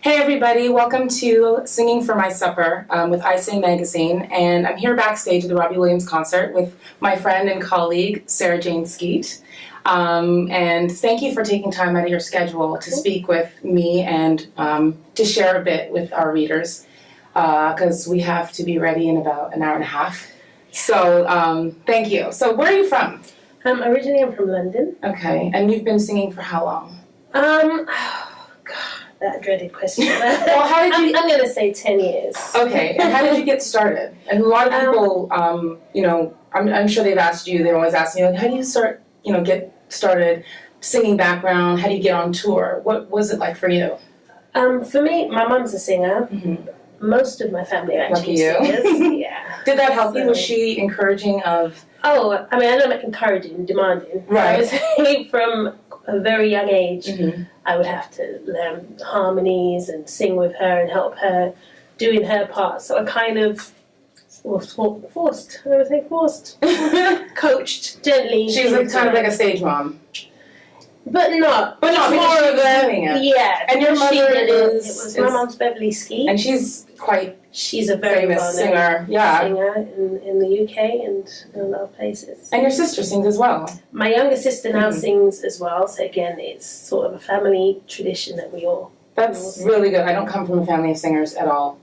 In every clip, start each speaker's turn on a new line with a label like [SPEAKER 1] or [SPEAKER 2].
[SPEAKER 1] Hey everybody, welcome to Singing for My Supper with iSing magazine, and I'm here backstage at the Robbie Williams concert with my friend and colleague Sara Jane Skeete. And thank you for taking time out of your schedule to speak with me and to share a bit with our readers, because we have to be ready in about an hour and a half. So thank you. So where are you from?
[SPEAKER 2] Originally I'm from London.
[SPEAKER 1] Okay, and you've been singing for how long?
[SPEAKER 2] That dreaded question.
[SPEAKER 1] Well, how did you...
[SPEAKER 2] I'm going to say 10 years.
[SPEAKER 1] Okay, and how did you get started? And a lot of people, I'm sure they've asked you, they always ask me, like, how do you get started singing background? How do you get on tour? What was it like for you?
[SPEAKER 2] For me, my mom's a singer.
[SPEAKER 1] Mm-hmm.
[SPEAKER 2] Most of my family are actually singers. Yeah.
[SPEAKER 1] Did that help you? Was she encouraging of...
[SPEAKER 2] Oh, I mean, I don't like encouraging, demanding.
[SPEAKER 1] Right.
[SPEAKER 2] I would say from a very young age,
[SPEAKER 1] mm-hmm.
[SPEAKER 2] I would have to learn harmonies and sing with her and help her doing her part. So I kind of was forced, coached gently.
[SPEAKER 1] She's kind of like a stage mom.
[SPEAKER 2] But not
[SPEAKER 1] more of a...
[SPEAKER 2] Yeah.
[SPEAKER 1] And your mother
[SPEAKER 2] is my mom's Beverly Skeete.
[SPEAKER 1] And she's
[SPEAKER 2] a very
[SPEAKER 1] famous singer. Yeah.
[SPEAKER 2] Singer in the UK and in a lot of places.
[SPEAKER 1] And your sister sings as well.
[SPEAKER 2] My younger sister now
[SPEAKER 1] mm-hmm.
[SPEAKER 2] sings as well. So again, it's sort of a family tradition that we all...
[SPEAKER 1] That's really good. I don't come from a family of singers at all.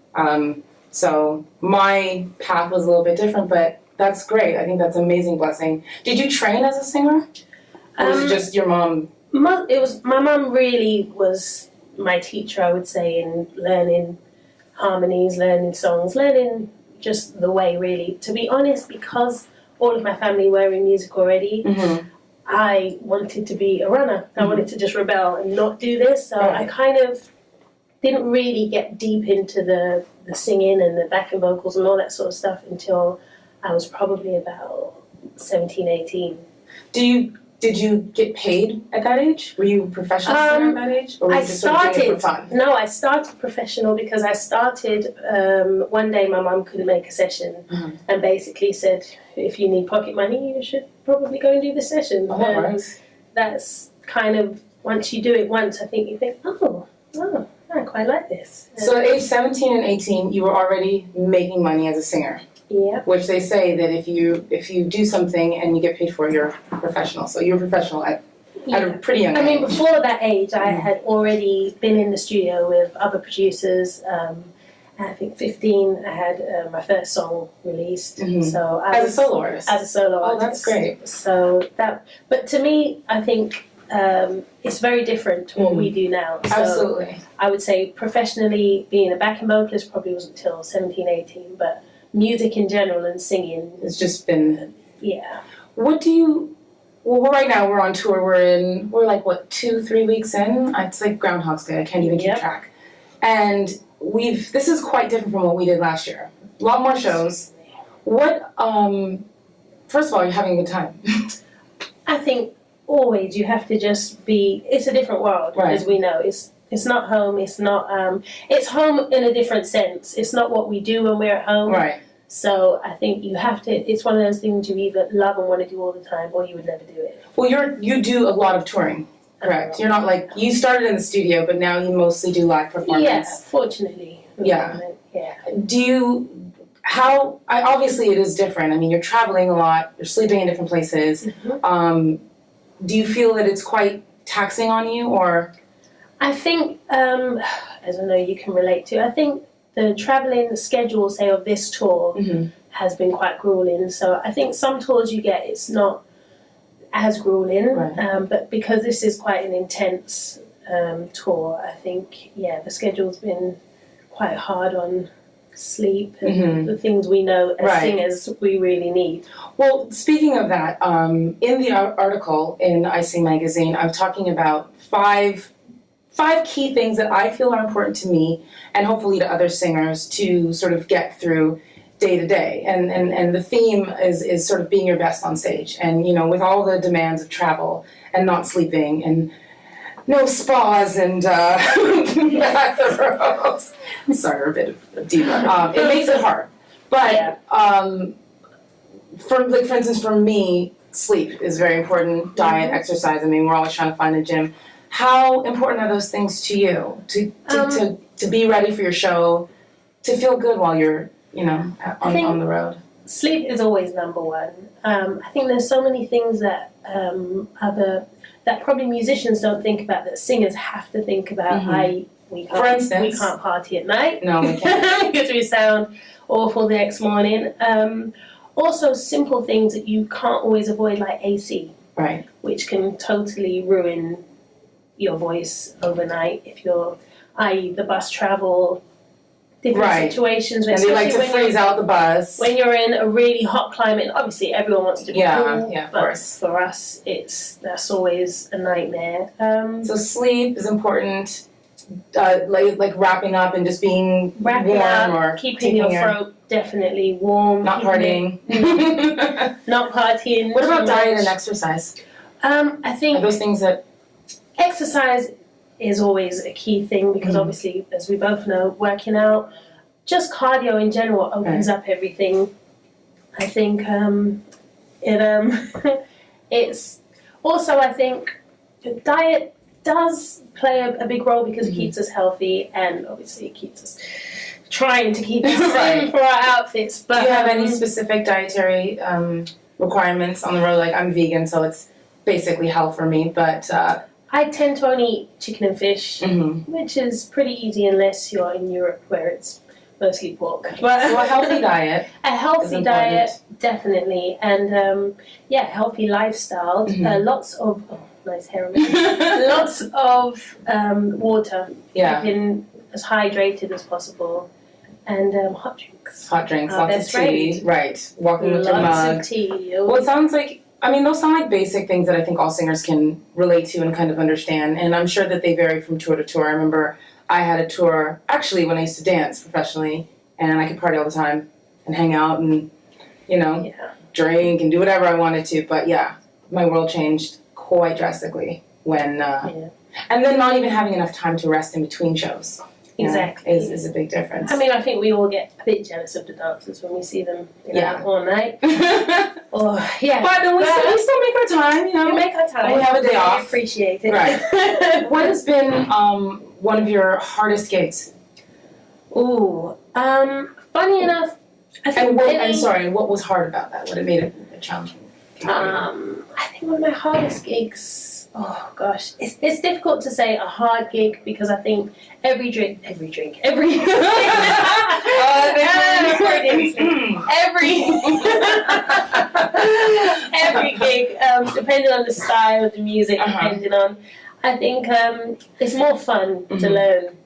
[SPEAKER 1] So my path was a little bit different, but that's great. I think that's an amazing blessing. Did you train as a singer? Or was it just your mom?
[SPEAKER 2] My mom really was my teacher, I would say, in learning harmonies, learning songs, learning just the way, really. To be honest, because all of my family were in music already,
[SPEAKER 1] mm-hmm.
[SPEAKER 2] I wanted to be a runner. Mm-hmm. I wanted to just rebel and not do this. So
[SPEAKER 1] right.
[SPEAKER 2] I kind of didn't really get deep into the singing and the backing vocals and all that sort of stuff until I was probably about 17, 18.
[SPEAKER 1] Did you get paid at that age? Were you a professional singer at that age? Or were you just sort of doing it for fun?
[SPEAKER 2] No, I started professional because I started, one day my mum couldn't make a session
[SPEAKER 1] mm-hmm.
[SPEAKER 2] and basically said, if you need pocket money, you should probably go and do the session.
[SPEAKER 1] Oh, that works.
[SPEAKER 2] That's kind of, once you do it once, I think you think, I quite like this.
[SPEAKER 1] So at age 17 and 18, you were already making money as a singer.
[SPEAKER 2] Yeah.
[SPEAKER 1] Which they say that if you do something and you get paid for it, you're professional. So you're a professional at a pretty young age.
[SPEAKER 2] I mean, before that age, I had already been in the studio with other producers. I think 15, I had my first song released.
[SPEAKER 1] Mm-hmm.
[SPEAKER 2] So
[SPEAKER 1] as a solo artist?
[SPEAKER 2] As a solo artist.
[SPEAKER 1] Oh, that's great.
[SPEAKER 2] So but to me, I think it's very different to what we do now. So
[SPEAKER 1] absolutely. I
[SPEAKER 2] would say professionally, being a backing vocalist probably wasn't until 17, 18, but music in general and singing.
[SPEAKER 1] It's just been...
[SPEAKER 2] Yeah.
[SPEAKER 1] What do you... Well, right now we're on tour. We're like, 2-3 weeks in? It's like Groundhog's Day. I can't even keep track. And this is quite different from what we did last year. A lot more shows. What, first of all, you're having a good time.
[SPEAKER 2] I think always you have to just be... It's a different world,
[SPEAKER 1] right.
[SPEAKER 2] As we know. It's not home, it's not, it's home in a different sense. It's not what we do when we're at home.
[SPEAKER 1] Right.
[SPEAKER 2] So I think you have to, it's one of those things you either love and want to do all the time, or you would never do it.
[SPEAKER 1] Well, you do a lot of touring, correct? You're not like, you started in the studio, but now you mostly do live performance.
[SPEAKER 2] Yeah, fortunately.
[SPEAKER 1] Yeah.
[SPEAKER 2] Yeah.
[SPEAKER 1] Obviously it is different. I mean, you're traveling a lot, you're sleeping in different places.
[SPEAKER 2] Mm-hmm.
[SPEAKER 1] Do you feel that it's quite taxing on you, or...
[SPEAKER 2] I think, as I know you can relate to, I think the travelling schedule, say, of this tour
[SPEAKER 1] mm-hmm.
[SPEAKER 2] has been quite grueling. So I think some tours you get, it's not as grueling,
[SPEAKER 1] right.
[SPEAKER 2] But because this is quite an intense tour, I think, the schedule's been quite hard on sleep and
[SPEAKER 1] mm-hmm.
[SPEAKER 2] the things we know as
[SPEAKER 1] right.
[SPEAKER 2] singers we really need.
[SPEAKER 1] Well, speaking of that, in the article in iSing magazine, I'm talking about five key things that I feel are important to me and hopefully to other singers to sort of get through day to day. And the theme is sort of being your best on stage. And, with all the demands of travel and not sleeping and no spas and bathrooms. Sorry, we're a bit of a diva. It makes it hard. But for instance, for me, sleep is very important. Diet, exercise. I mean, we're always trying to find a gym. How important are those things to you to be ready for your show, to feel good while you're, on the road?
[SPEAKER 2] Sleep is always number one. I think there's so many things that that probably musicians don't think about, that singers have to think about. We can't party at night.
[SPEAKER 1] No, we can't.
[SPEAKER 2] Because we sound awful the next morning. Also, simple things that you can't always avoid, like AC,
[SPEAKER 1] right,
[SPEAKER 2] which can totally ruin your voice overnight if you're, i.e., the bus travel, different situations.
[SPEAKER 1] And they like to freeze out the bus.
[SPEAKER 2] When you're in a really hot climate, obviously everyone wants to be cool,
[SPEAKER 1] of
[SPEAKER 2] but
[SPEAKER 1] course.
[SPEAKER 2] For us, that's always a nightmare.
[SPEAKER 1] So sleep is important. Like wrapping up and just being warm, or
[SPEAKER 2] keeping your throat definitely warm.
[SPEAKER 1] Not partying.
[SPEAKER 2] Not partying.
[SPEAKER 1] What about diet and exercise?
[SPEAKER 2] I think
[SPEAKER 1] are those things that
[SPEAKER 2] exercise is always a key thing, because obviously, as we both know, working out, just cardio in general opens up everything. I think it's also, I think diet does play a big role, because it keeps us healthy, and obviously it keeps us trying to keep us for our outfits. But
[SPEAKER 1] do you have any specific dietary requirements on the road? Like, I'm vegan, so it's basically hell for me, but
[SPEAKER 2] I tend to only eat chicken and fish, which is pretty easy unless you're in Europe, where it's mostly pork. But
[SPEAKER 1] so a healthy diet.
[SPEAKER 2] A healthy diet, definitely, and healthy lifestyle. Lots of nice hair. Lots of water. Keeping as hydrated as possible, and hot drinks.
[SPEAKER 1] Hot drinks, lots of tea. Right, walking with your mug.
[SPEAKER 2] Lots of tea.
[SPEAKER 1] Well, it sounds like, those sound like basic things that I think all singers can relate to and kind of understand. And I'm sure that they vary from tour to tour. I remember I had a tour, actually, when I used to dance professionally, and I could party all the time and hang out and, drink and do whatever I wanted to. But my world changed quite drastically when, and then not even having enough time to rest in between shows.
[SPEAKER 2] Exactly.
[SPEAKER 1] Is a big difference.
[SPEAKER 2] I think we all get a bit jealous of the dancers when we see them all night. But
[SPEAKER 1] we still make our time,
[SPEAKER 2] We make our time.
[SPEAKER 1] We have a day off.
[SPEAKER 2] I appreciate it.
[SPEAKER 1] Right. What has been one of your hardest gigs?
[SPEAKER 2] Ooh. Funny enough, I think
[SPEAKER 1] what was hard about that? What made it a challenging?
[SPEAKER 2] I think one of my hardest gigs, oh gosh, it's difficult to say a hard gig, because I think every gig, every gig, depending on the style of the music, depending on, I think it's more fun to learn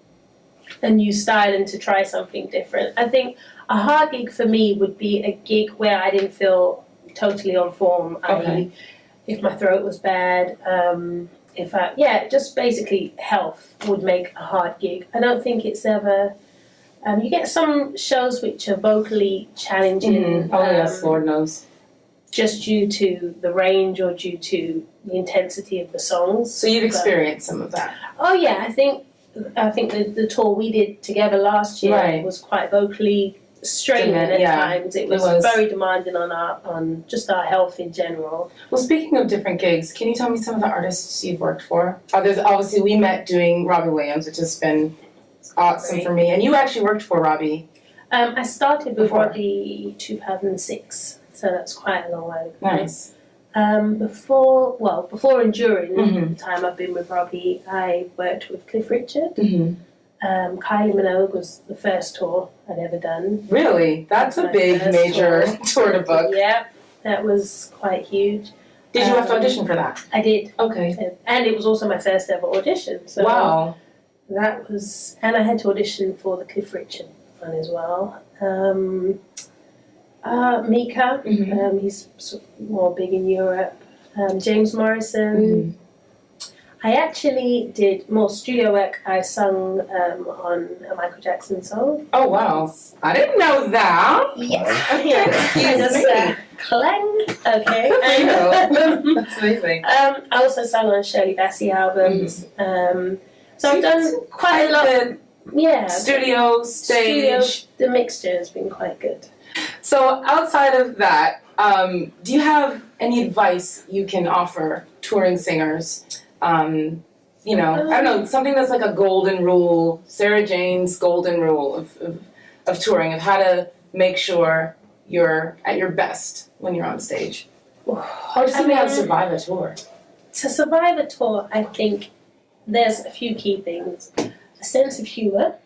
[SPEAKER 2] a new style and to try something different. I think a hard gig for me would be a gig where I didn't feel totally on form. If my throat was bad, just basically health would make a hard gig. I don't think it's ever. You get some shows which are vocally challenging.
[SPEAKER 1] Yes, Lord knows.
[SPEAKER 2] Just due to the range or due to the intensity of the songs.
[SPEAKER 1] So you've experienced some of that.
[SPEAKER 2] Oh yeah, I think the tour we did together last year was quite vocally straining at times. It was very demanding on just our health in general.
[SPEAKER 1] Well, speaking of different gigs, can you tell me some of the artists you've worked for? Obviously, we met doing Robbie Williams, which has been awesome for me. And you actually worked for Robbie.
[SPEAKER 2] I started with Robbie 2006, so that's quite a long while ago.
[SPEAKER 1] Nice.
[SPEAKER 2] Before and during the time I've been with Robbie, I worked with Cliff Richard. Kylie Minogue was the first tour I'd ever done.
[SPEAKER 1] Really? That's a big, major tour to book.
[SPEAKER 2] Yeah, that was quite huge.
[SPEAKER 1] Did you have to audition for that?
[SPEAKER 2] I did.
[SPEAKER 1] Okay.
[SPEAKER 2] And it was also my first ever audition. So
[SPEAKER 1] wow.
[SPEAKER 2] That was, and I had to audition for the Cliff Richard one as well. Mika, he's more big in Europe. James Morrison. I actually did more studio work. I sung on a Michael Jackson song.
[SPEAKER 1] Oh, wow. I didn't know that.
[SPEAKER 2] Yes. Just clang. Okay.
[SPEAKER 1] That's amazing.
[SPEAKER 2] I also sung on Shirley Bassey albums. So I've done quite a lot. Yeah.
[SPEAKER 1] Studio, stage.
[SPEAKER 2] The mixture has been quite good.
[SPEAKER 1] So outside of that, do you have any advice you can offer touring singers you know, I don't know, something that's like a golden rule, Sara Jane's golden rule of touring, of how to make sure you're at your best when you're on stage? Or just how to survive a tour?
[SPEAKER 2] To survive a tour, I think there's a few key things. A sense of humor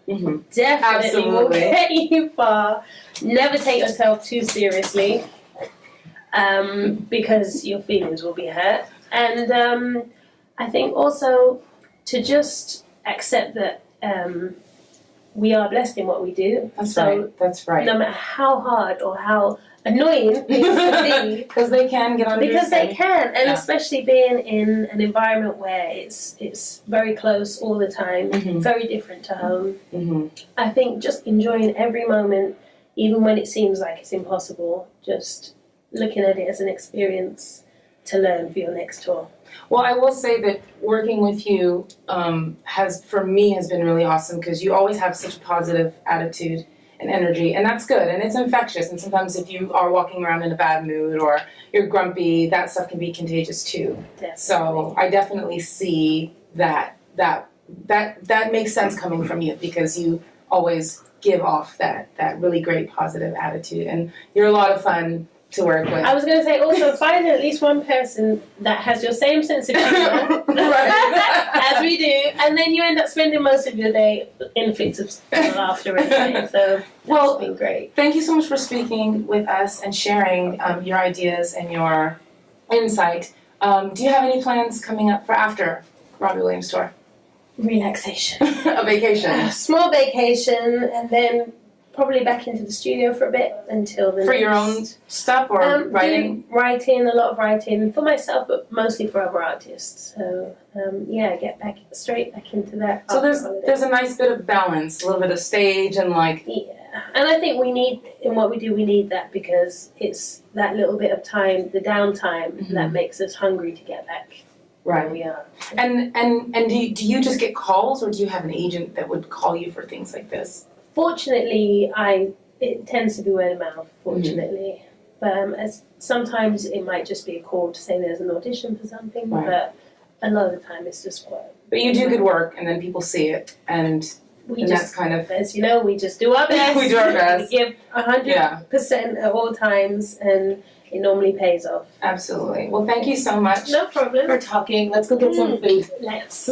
[SPEAKER 2] definitely will get you far. Never take yourself too seriously, because your feelings will be hurt. And I think also to just accept that we are blessed in what we do.
[SPEAKER 1] That's right.
[SPEAKER 2] No matter how hard or how annoying things can be,
[SPEAKER 1] because they can get on.
[SPEAKER 2] Because they can, and especially being in an environment where it's very close all the time, very different to home. I think just enjoying every moment, even when it seems like it's impossible. Just looking at it as an experience to learn for your next tour.
[SPEAKER 1] Well, I will say that working with you has been really awesome, because you always have such a positive attitude and energy, and that's good, and it's infectious. And sometimes if you are walking around in a bad mood or you're grumpy, that stuff can be contagious too.
[SPEAKER 2] Definitely.
[SPEAKER 1] So I definitely see that makes sense coming from you, because you always give off that really great positive attitude, and you're a lot of fun to work with.
[SPEAKER 2] I was going to say also, find at least one person that has your same sense of humor as we do, and then you end up spending most of your day in fits of laughter anyway. So that's been great.
[SPEAKER 1] Thank you so much for speaking with us and sharing your ideas and your insight. Do you have any plans coming up for after Robbie Williams tour?
[SPEAKER 2] Relaxation.
[SPEAKER 1] A vacation.
[SPEAKER 2] A small vacation, and then probably back into the studio for a bit until the
[SPEAKER 1] your own stuff, or writing?
[SPEAKER 2] Writing, a lot of writing for myself, but mostly for other artists. So get straight back into that.
[SPEAKER 1] So there's a nice bit of balance, a little bit of stage and
[SPEAKER 2] and I think we need, in what we do, we need that, because it's that little bit of time, the downtime, that makes us hungry to get back where we are.
[SPEAKER 1] And do you just get calls, or do you have an agent that would call you for things like this?
[SPEAKER 2] Fortunately, it tends to be word of mouth, fortunately. But sometimes it might just be a call to say there's an audition for something, but a lot of the time it's just work.
[SPEAKER 1] But you do good work, and then people see it, and that's kind of...
[SPEAKER 2] As you know, we just do our best.
[SPEAKER 1] We do our best.
[SPEAKER 2] We give 100% at all times, and it normally pays off.
[SPEAKER 1] Absolutely. Well, thank you so much.
[SPEAKER 2] No problem.
[SPEAKER 1] For talking. Let's go get some food.
[SPEAKER 2] Let's.